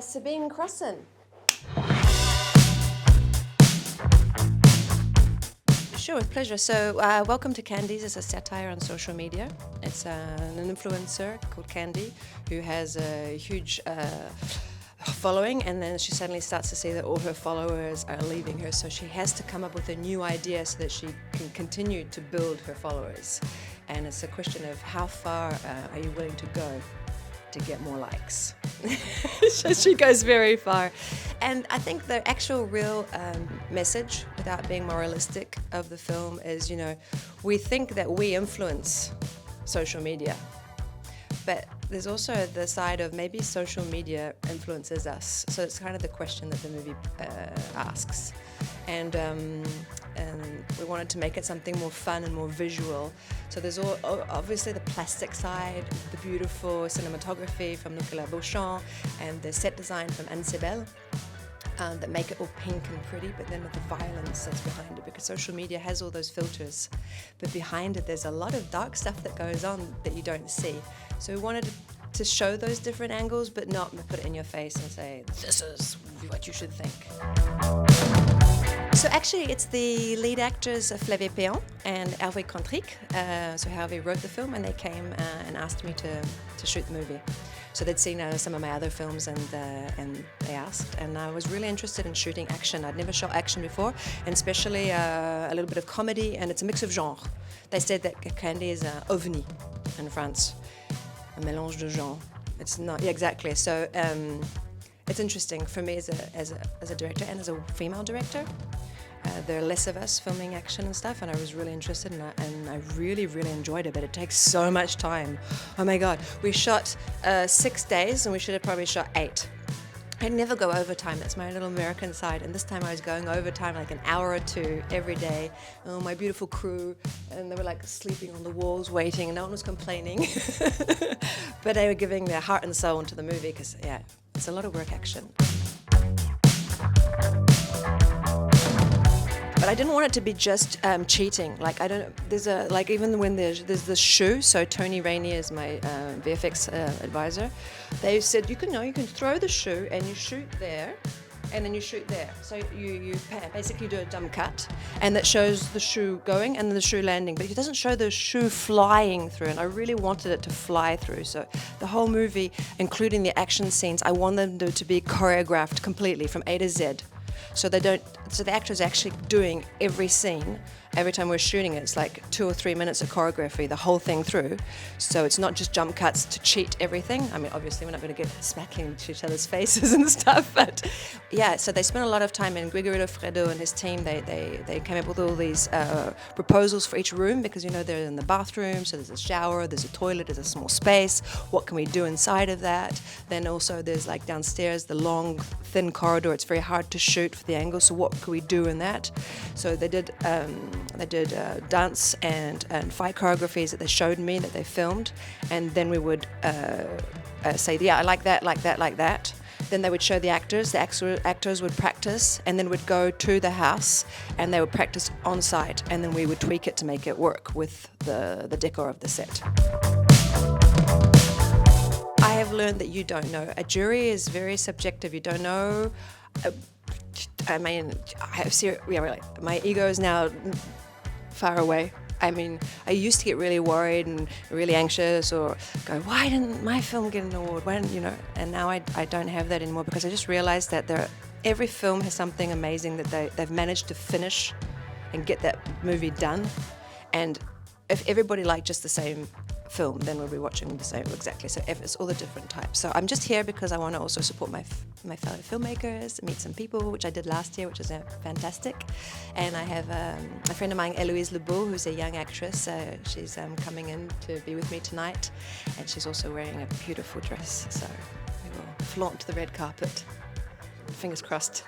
Sabine Crossen. Sure, with pleasure. So, welcome to Candies. It's a satire on social media. It's an influencer called Candy who has a huge following, and then she suddenly starts to see that all her followers are leaving her, so she has to come up with a new idea so that she can continue to build her followers. And it's a question of how far are you willing to go to get more likes. So she goes very far. And I think the actual real message, without being moralistic, of the film is, we think that we influence social media, but there's also the side of maybe social media influences us. So it's kind of the question that the movie asks. And we wanted to make it something more fun and more visual. So there's obviously the plastic side, the beautiful cinematography from Nicolas Beauchamp, and the set design from Anne Sebel, that make it all pink and pretty, but then with the violence that's behind it, because social media has all those filters, but behind it there's a lot of dark stuff that goes on that you don't see. So we wanted to show those different angles, but not put it in your face and say, this is what you should think. So actually it's the lead actors Flavie Péan and Hervé Contric. So Hervé wrote the film, and they came and asked me to shoot the movie. So they'd seen some of my other films, and they asked, and I was really interested in shooting action. I'd never shot action before, and especially a little bit of comedy, and it's a mix of genre. They said that Candy is an ovni in France, a mélange de genre. It's not, yeah, exactly. So it's interesting for me as a director and as a female director. There are less of us filming action and stuff, and I was really interested in that, and I really, really enjoyed it, but it takes so much time. Oh my God, we shot 6 days, and we should have probably shot 8. I never go overtime, that's my little American side, and this time I was going overtime like an hour or 2 every day. Oh, my beautiful crew, and they were like sleeping on the walls waiting, and no one was complaining. But they were giving their heart and soul into the movie, because yeah, it's a lot of work action. But I didn't want it to be just cheating. Like, I don't. There's a, like, even when there's the shoe. So Tony Rainier is my VFX advisor. They said you can throw the shoe and you shoot there, and then you shoot there. So you basically do a dumb cut, and that shows the shoe going and the shoe landing, but it doesn't show the shoe flying through. And I really wanted it to fly through. So the whole movie, including the action scenes, I wanted them to be choreographed completely from A to Z. So the actor's actually doing every scene. Every time we're shooting it, it's like 2 or 3 minutes of choreography, the whole thing through. So it's not just jump cuts to cheat everything. I mean, obviously we're not going to get smacking into each other's faces and stuff, but yeah, so they spent a lot of time, and Gregory Lefredo and his team, they came up with all these proposals for each room, because, they're in the bathroom, so there's a shower, there's a toilet, there's a small space. What can we do inside of that? Then also there's like downstairs, the long, thin corridor. It's very hard to shoot for the angle, so what could we do in that? So they did dance and fight choreographies that they showed me, that they filmed, and then we would say, yeah, I like that, like that, like that. Then they would show the actors actors would practice, and then would go to the house and they would practice on site, and then we would tweak it to make it work with the decor of the set. I have learned that you don't know. A jury is very subjective. You don't know. I mean, my ego is now far away. I mean, I used to get really worried and really anxious, or go, why didn't my film get an award? Why didn't, and now I don't have that anymore, because I just realized that every film has something amazing that they've managed to finish and get that movie done. And if everybody liked just the same film, then we'll be watching the same exactly. So it's all the different types. So I'm just here because I want to also support my fellow filmmakers, meet some people, which I did last year, which was fantastic. And I have a friend of mine, Eloise Lebeau, who's a young actress. She's coming in to be with me tonight, and she's also wearing a beautiful dress. So we will flaunt the red carpet. Fingers crossed.